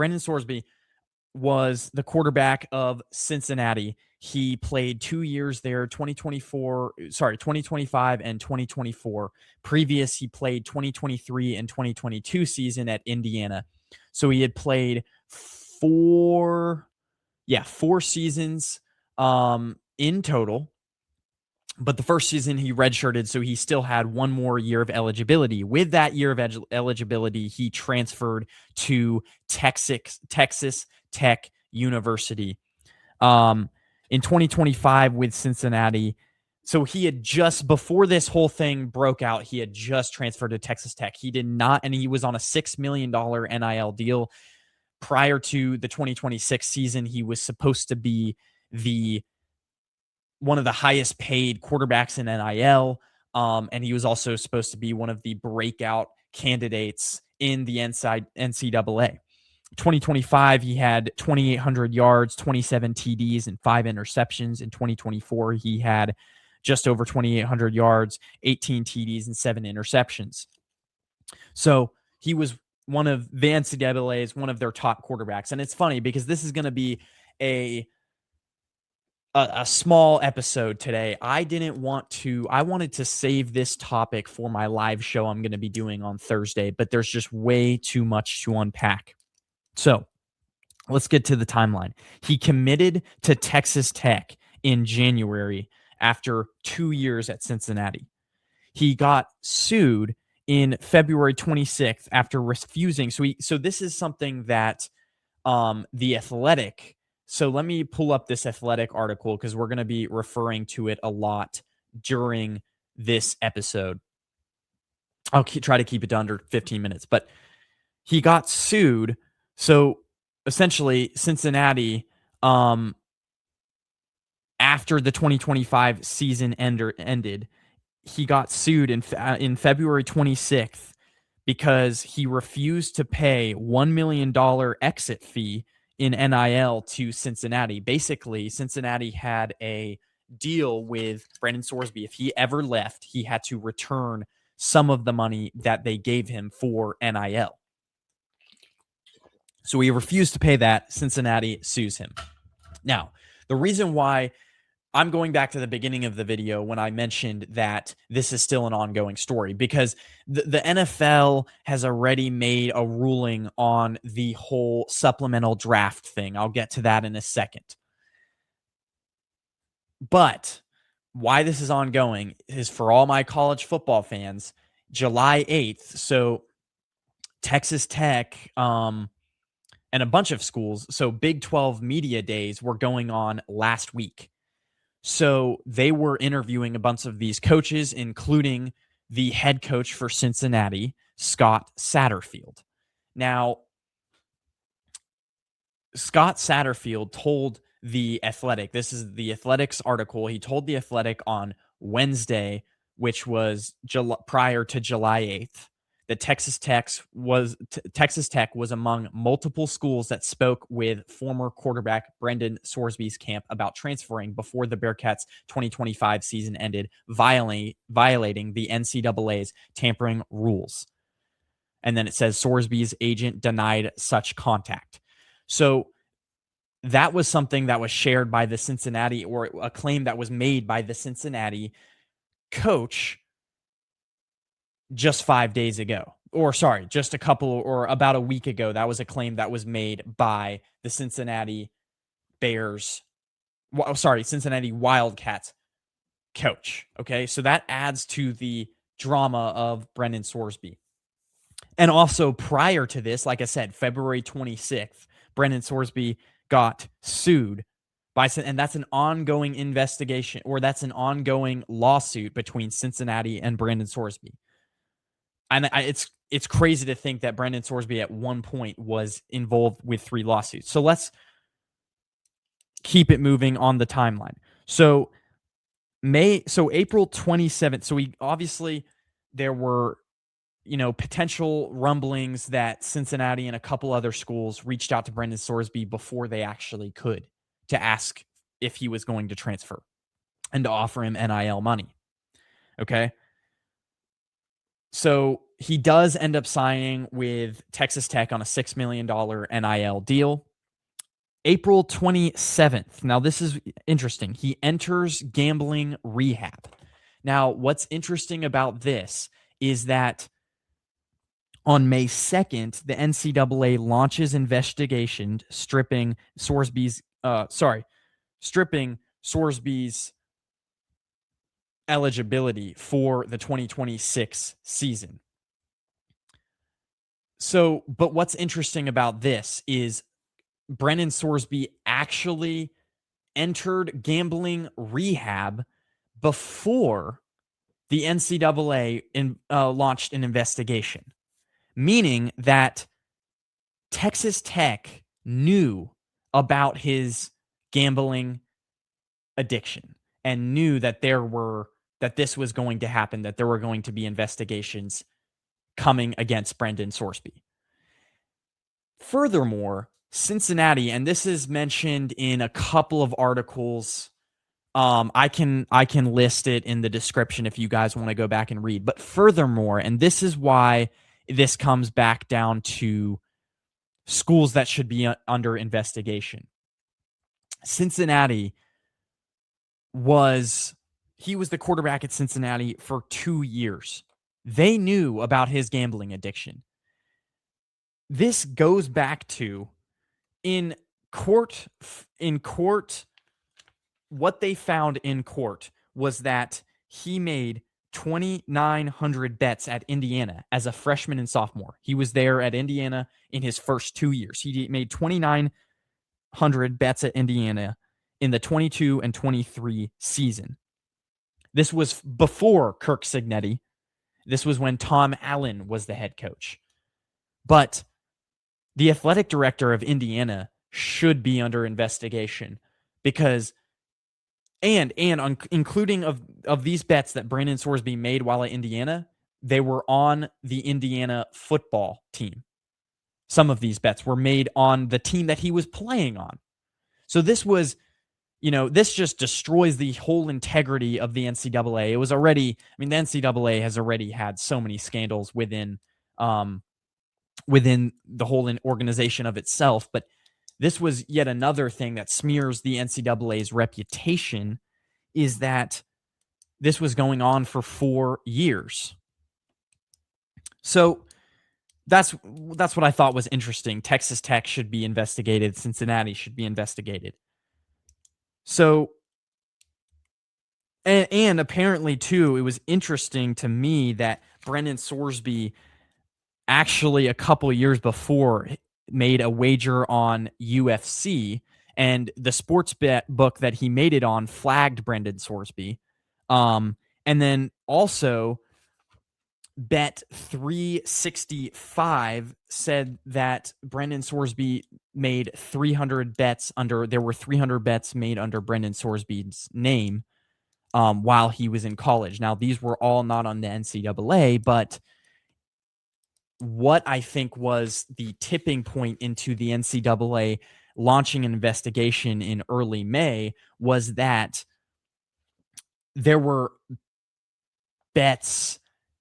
Brendon Sorsby was the quarterback of Cincinnati. He played 2 years there, 2025 and 2024. Previous, he played 2023 and 2022 season at Indiana. So he had played four seasons in total. But the first season he redshirted, so he still had one more year of eligibility. With that year of eligibility, he transferred to Texas Tech University. In 2025 with Cincinnati, so he had just, before this whole thing broke out, he had just transferred to Texas Tech. He did not, and he was on a $6 million NIL deal. Prior to the 2026 season, he was supposed to be one of the highest paid quarterbacks in NIL. And he was also supposed to be one of the breakout candidates in the NCAA. 2025, he had 2,800 yards, 27 TDs, and 5 interceptions. In 2024, he had just over 2,800 yards, 18 TDs, and 7 interceptions. So he was one of the NCAA's, one of their top quarterbacks. And it's funny because this is going to be a small episode today. I wanted to save this topic for my live show I'm going to be doing on Thursday, but there's just way too much to unpack. So let's get to the timeline. He committed to Texas Tech in January after 2 years at Cincinnati. He got sued in February 26th after refusing. So this is something that The Athletic. So let me pull up this Athletic article because we're going to be referring to it a lot during this episode. I'll try to keep it to under 15 minutes, but he got sued. So essentially, Cincinnati, after the 2025 season ended, he got sued in February 26th because he refused to pay $1 million exit fee in NIL to Cincinnati. Basically, Cincinnati had a deal with Brendon Sorsby. If he ever left, he had to return some of the money that they gave him for NIL. So he refused to pay that. Cincinnati sues him. Now, the reason why I'm going back to the beginning of the video when I mentioned that this is still an ongoing story, because the NFL has already made a ruling on the whole supplemental draft thing. I'll get to that in a second. But why this is ongoing is for all my college football fans, July 8th. So Texas Tech, and a bunch of schools. So Big 12 media days were going on last week. So they were interviewing a bunch of these coaches, including the head coach for Cincinnati, Scott Satterfield. Now, Scott Satterfield told The Athletic, this is The Athletic's article, he told The Athletic on Wednesday, which was prior to July 8th, that Texas Tech was among multiple schools that spoke with former quarterback Brendon Sorsby's camp about transferring before the Bearcats' 2025 season ended, violating the NCAA's tampering rules. And then it says Sorsby's agent denied such contact. So that was something that was shared by the Cincinnati, or a claim that was made by the Cincinnati coach just 5 days ago, just a couple, or about a week ago. That was a claim that was made by the Cincinnati Wildcats coach. Okay. So that adds to the drama of Brendon Sorsby. And also prior to this, like I said, February 26th, Brendon Sorsby got sued and that's an ongoing investigation, or that's an ongoing lawsuit between Cincinnati and Brendon Sorsby. And it's crazy to think that Brendon Sorsby at one point was involved with 3 lawsuits. So let's keep it moving on the timeline. So April 27th. So there were, potential rumblings that Cincinnati and a couple other schools reached out to Brendon Sorsby before they actually could, to ask if he was going to transfer and to offer him NIL money. Okay. So he does end up signing with Texas Tech on a $6 million NIL deal. April 27th. Now, this is interesting. He enters gambling rehab. Now, what's interesting about this is that on May 2nd, the NCAA launches investigation stripping Sorsby's eligibility for the 2026 season. So, but what's interesting about this is Brendon Sorsby actually entered gambling rehab before the NCAA launched an investigation, meaning that Texas Tech knew about his gambling addiction and knew that this was going to happen, that there were going to be investigations coming against Brendon Sorsby. Furthermore, Cincinnati, and this is mentioned in a couple of articles. I can list it in the description if you guys want to go back and read. But furthermore, and this is why this comes back down to schools that should be under investigation. Cincinnati was the quarterback at Cincinnati for 2 years. They knew about his gambling addiction. This goes back to in court, what they found in court was that he made 2,900 bets at Indiana as a freshman and sophomore. He was there at Indiana in his first 2 years. He made 2,900 bets at Indiana in the 22 and 23 season. This was before Kirk Cignetti. This was when Tom Allen was the head coach. But the athletic director of Indiana should be under investigation because, including of these bets that Brendon Sorsby made while at Indiana, they were on the Indiana football team. Some of these bets were made on the team that he was playing on. So this was, this just destroys the whole integrity of the NCAA. It was already, the NCAA has already had so many scandals within the whole organization of itself, but this was yet another thing that smears the NCAA's reputation, is that this was going on for 4 years. So that's what I thought was interesting. Texas Tech should be investigated. Cincinnati should be investigated. So, and apparently too, it was interesting to me that Brendon Sorsby actually a couple years before made a wager on UFC, and the sports bet book that he made it on flagged Brendon Sorsby. And then also Bet 365 said that Brendon Sorsby made 300 bets there were 300 bets made under Brendon Sorsby's name while he was in college. Now, these were all not on the NCAA, but what I think was the tipping point into the NCAA launching an investigation in early May was that there were bets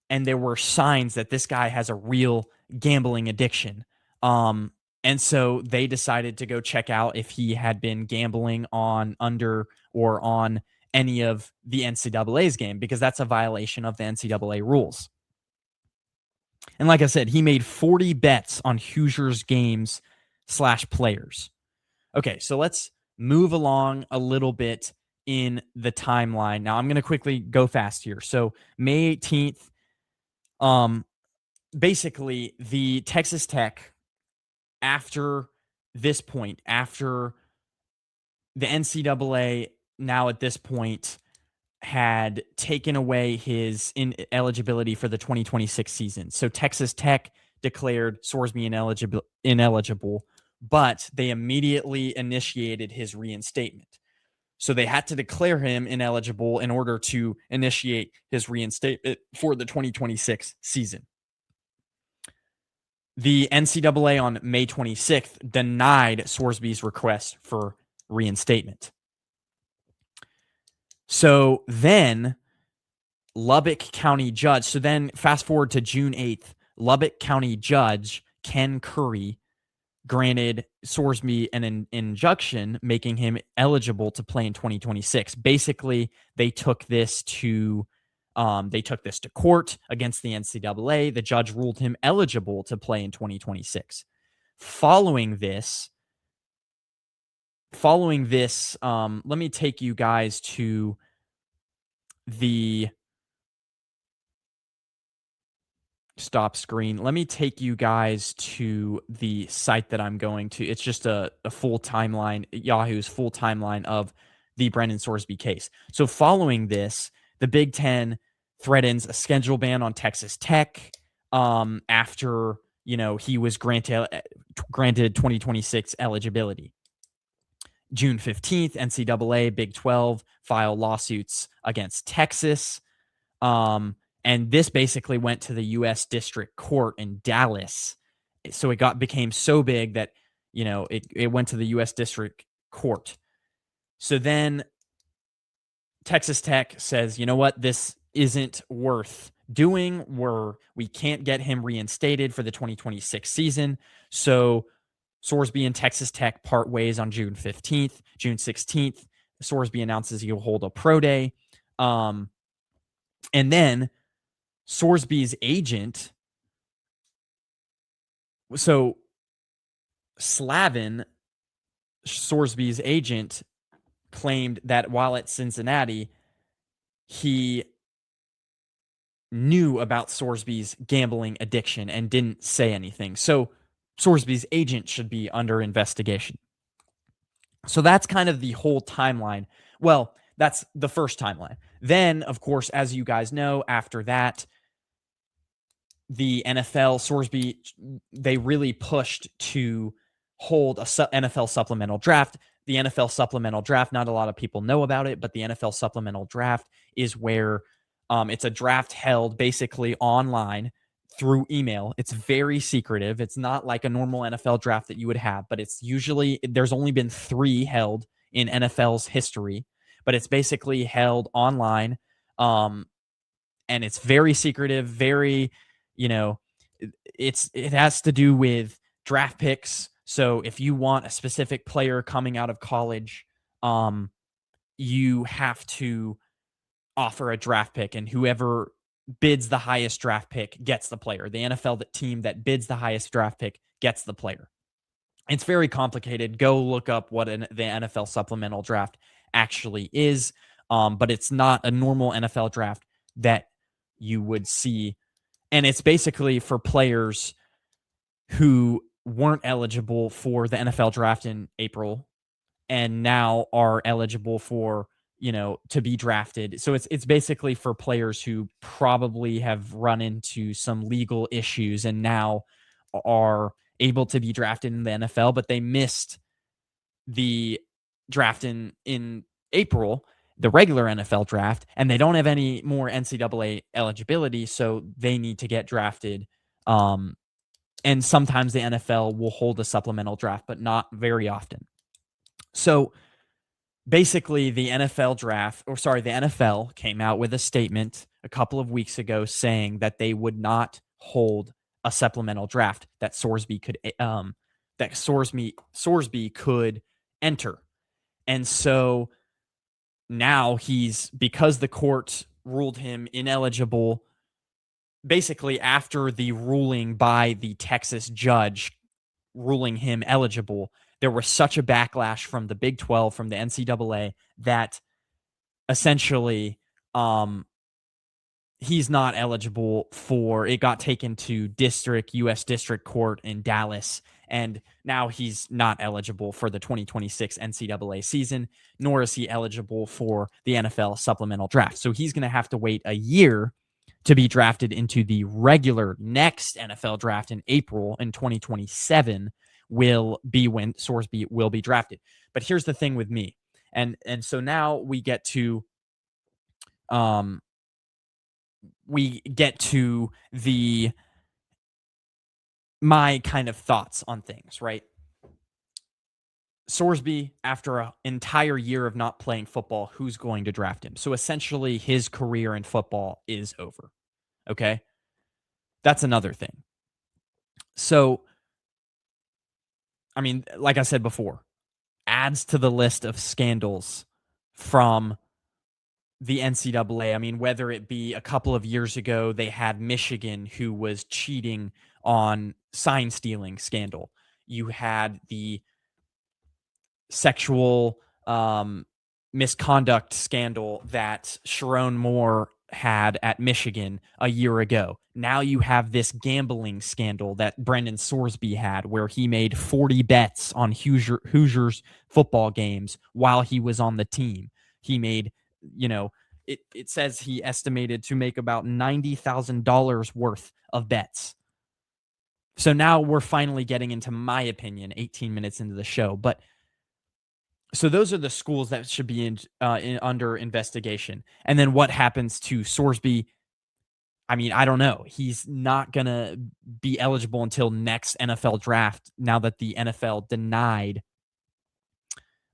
and there were signs that this guy has a real gambling addiction. And so they decided to go check out if he had been gambling under or on any of the NCAA's game, because that's a violation of the NCAA rules. And like I said, he made 40 bets on Hoosiers games / players. Okay, so let's move along a little bit in the timeline. Now, I'm going to quickly go fast here. So May 18th, basically the Texas Tech, after this point, after the NCAA now at this point had taken away his ineligibility for the 2026 season. So Texas Tech declared Sorsby ineligible, but they immediately initiated his reinstatement. So they had to declare him ineligible in order to initiate his reinstatement for the 2026 season. The NCAA on May 26th denied Sorsby's request for reinstatement. So then Lubbock County judge. So then fast forward to June 8th, Lubbock County judge Ken Curry granted Sorsby an injunction, making him eligible to play in 2026. Basically, they took this to court against the NCAA. The judge ruled him eligible to play in 2026. Following this, let me take you guys to the stop screen. Let me take you guys to the site that I'm going to. It's just a full timeline, Yahoo's full timeline of the Brendon Sorsby case. So following this, the Big Ten threatens a schedule ban on Texas Tech after he was granted 2026 eligibility. June 15th, NCAA, Big 12 file lawsuits against Texas. And this basically went to the U.S. District Court in Dallas. So it became so big that, it went to the U.S. District Court. So then Texas Tech says, you know what, this isn't worth doing. We can't get him reinstated for the 2026 season. So Sorsby and Texas Tech part ways on June 15th. June 16th, Sorsby announces he'll hold a pro day. And then Sorsby's agent, so Slavin, Sorsby's agent, claimed that while at Cincinnati, he knew about Sorsby's gambling addiction and didn't say anything. So Sorsby's agent should be under investigation. So that's kind of the whole timeline. Well, that's the first timeline. Then, of course, as you guys know, after that, the NFL, Sorsby, they really pushed to hold a NFL supplemental draft. The NFL supplemental draft, not a lot of people know about it, but the NFL supplemental draft is where it's a draft held basically online through email. It's very secretive. It's not like a normal NFL draft that you would have, but it's usually, there's only been 3 held in NFL's history, but it's basically held online. And it's very secretive, very, it has to do with draft picks. So if you want a specific player coming out of college, you have to offer a draft pick, and whoever bids the highest draft pick gets the player. The NFL team that bids the highest draft pick gets the player. It's very complicated. Go look up what the NFL supplemental draft actually is, but it's not a normal NFL draft that you would see. And it's basically for players who weren't eligible for the NFL draft in April and now are eligible for, to be drafted. So it's basically for players who probably have run into some legal issues and now are able to be drafted in the NFL, but they missed the draft in April, the regular NFL draft, and they don't have any more NCAA eligibility, so they need to get drafted. And sometimes the NFL will hold a supplemental draft, but not very often. So basically, the NFL came out with a statement a couple of weeks ago saying that they would not hold a supplemental draft, that Sorsby could enter. And so now because the court ruled him ineligible, basically after the ruling by the Texas judge ruling him eligible, there was such a backlash from the Big 12, from the NCAA, that essentially he's not eligible for, it got taken to U.S. District Court in Dallas, and now he's not eligible for the 2026 NCAA season, nor is he eligible for the NFL supplemental draft. So he's going to have to wait a year to be drafted into the regular next NFL draft in April in 2027 will be when Sorsby will be drafted. But here's the thing with me. And so now we get to my kind of thoughts on things, right? Sorsby, after an entire year of not playing football, who's going to draft him? So essentially, his career in football is over. Okay. That's another thing. So, I mean, like I said before, adds to the list of scandals from the NCAA. I mean, whether it be a couple of years ago, they had Michigan who was cheating on sign stealing scandal. You had the sexual misconduct scandal that Sharon Moore had at Michigan a year ago. Now you have this gambling scandal that Brendon Sorsby had, where he made 40 bets on Hoosiers football games while he was on the team. He made, it says he estimated to make about $90,000 worth of bets. So now we're finally getting into my opinion, 18 minutes into the show. But so those are the schools that should be under investigation. And then what happens to Sorsby? I mean, I don't know. He's not going to be eligible until next NFL draft now that the NFL denied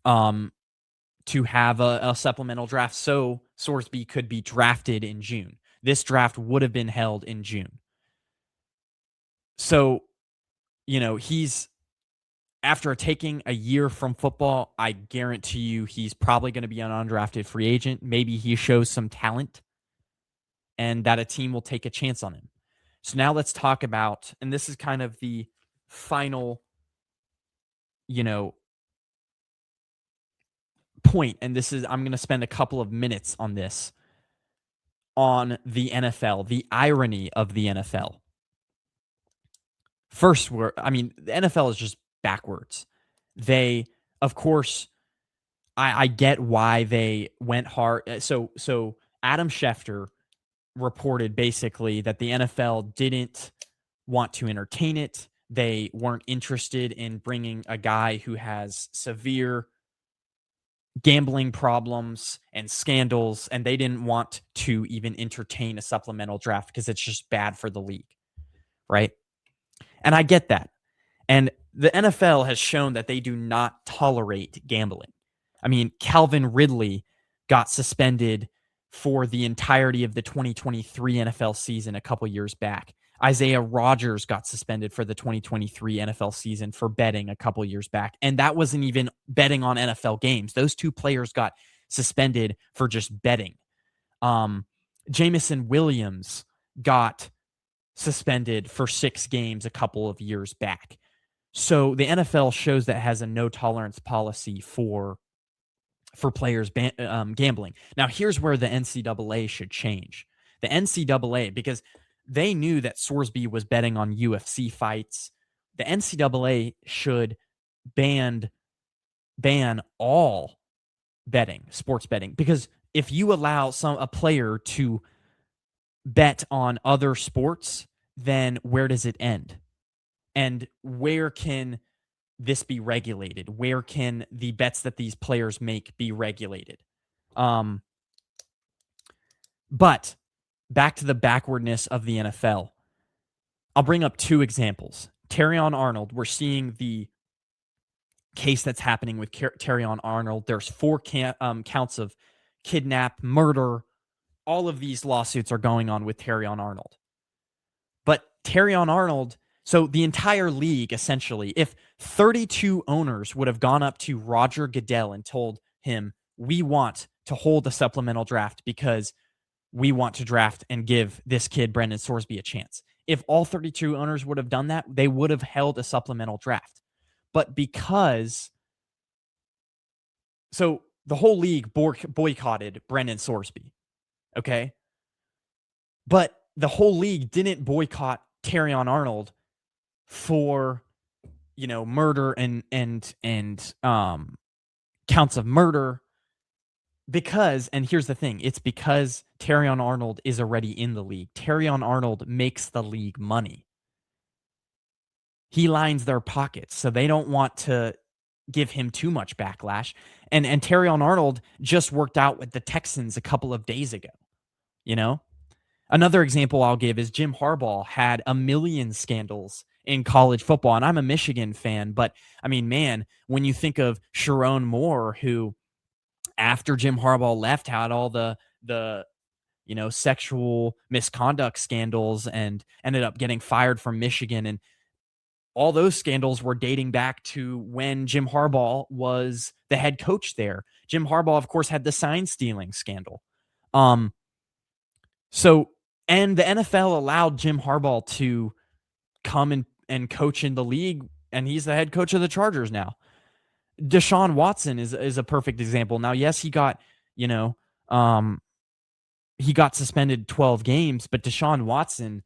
to have a supplemental draft. So Sorsby could be drafted in June. This draft would have been held in June. So, he's, after taking a year from football, I guarantee you he's probably going to be an undrafted free agent. Maybe he shows some talent and that a team will take a chance on him. So now let's talk about, and this is kind of the final, point. And I'm going to spend a couple of minutes on this, on the NFL, the irony of the NFL. First, the NFL is just backwards. They, of course, I get why they went hard. So Adam Schefter reported basically that the NFL didn't want to entertain it. They weren't interested in bringing a guy who has severe gambling problems and scandals, and they didn't want to even entertain a supplemental draft because it's just bad for the league, right? And I get that. And the NFL has shown that they do not tolerate gambling. I mean, Calvin Ridley got suspended for the entirety of the 2023 NFL season a couple years back. Isaiah Rodgers got suspended for the 2023 NFL season for betting a couple years back. And that wasn't even betting on NFL games. Those two players got suspended for just betting. Jamison Williams got suspended for 6 games a couple of years back. So the NFL shows that it has a no tolerance policy for players gambling. Now, here's where the NCAA should change. The NCAA, because they knew that Sorsby was betting on UFC fights, the NCAA should ban all betting, sports betting, because if you allow a player to bet on other sports, then where does it end? And where can this be regulated? Where can the bets that these players make be regulated? But back to the backwardness of the NFL. I'll bring up 2 examples. Terrion Arnold, we're seeing the case that's happening with Terrion Arnold. There's 4 counts of kidnap, murder. All of these lawsuits are going on with Terrion Arnold. But Terrion Arnold, so the entire league, essentially, if 32 owners would have gone up to Roger Goodell and told him, we want to hold a supplemental draft because we want to draft and give this kid, Brendon Sorsby, a chance. If all 32 owners would have done that, they would have held a supplemental draft. But so the whole league boycotted Brendon Sorsby, okay? But the whole league didn't boycott Terrion Arnold for, murder and counts of murder. Because, and here's the thing, it's because Terrion Arnold is already in the league. Terrion Arnold makes the league money. He lines their pockets, so they don't want to give him too much backlash. And Terrion Arnold just worked out with the Texans a couple of days ago, Another example I'll give is Jim Harbaugh had a million scandals in college football. And I'm a Michigan fan, but I mean, man, when you think of Sharon Moore, who after Jim Harbaugh left had all the sexual misconduct scandals and ended up getting fired from Michigan, and all those scandals were dating back to when Jim Harbaugh was the head coach there. Jim Harbaugh, of course, had the sign stealing scandal. Um, so and the NFL allowed Jim Harbaugh to come and coach in the league, and he's the head coach of the Chargers now. Deshaun Watson is a perfect example. Now, yes, you know, um, he got suspended 12 games, but Deshaun Watson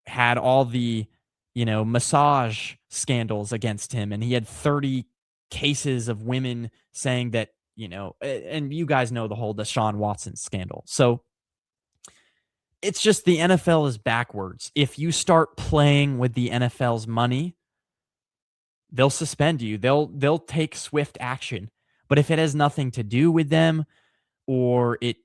had all the, massage scandals against him, and he had 30 cases of women saying that, and you guys know the whole Deshaun Watson scandal. So it's just the NFL is backwards. If you start playing with the NFL's money, they'll suspend you. They'll take swift action. But if it has nothing to do with them, or it,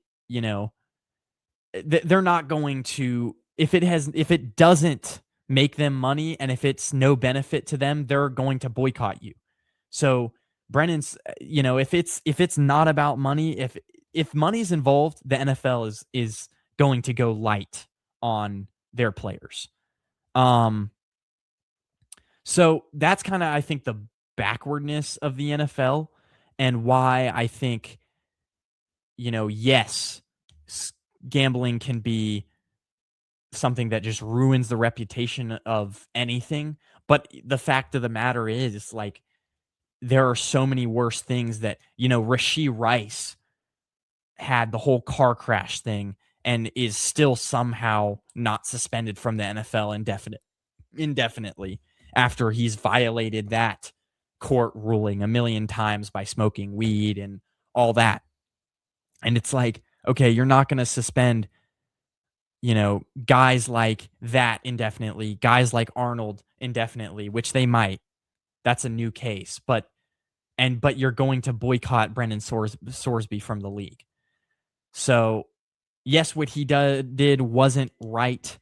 they're not going to, if it doesn't make them money and if it's no benefit to them, they're going to boycott you. So Brennan's, if it's not about money, if money's involved, the NFL is going to go light on their players. So that's kind of, I think, the backwardness of the NFL, and why I think, yes, gambling can be something that just ruins the reputation of anything. But the fact of the matter is, like, there are so many worse things that, Rashee Rice had the whole car crash thing and is still somehow not suspended from the NFL indefinitely after he's violated that court ruling a million times by smoking weed and all that. And it's like, okay, you're not going to suspend, guys like that indefinitely, guys like Arnold indefinitely, which they might. That's a new case, but you're going to boycott Brendon Sorsby from the league. So, yes, what he did wasn't right.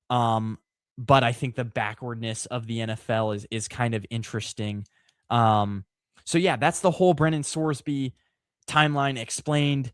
But I think the backwardness of the NFL is kind of interesting. So yeah, that's the whole Brendon Sorsby timeline explained.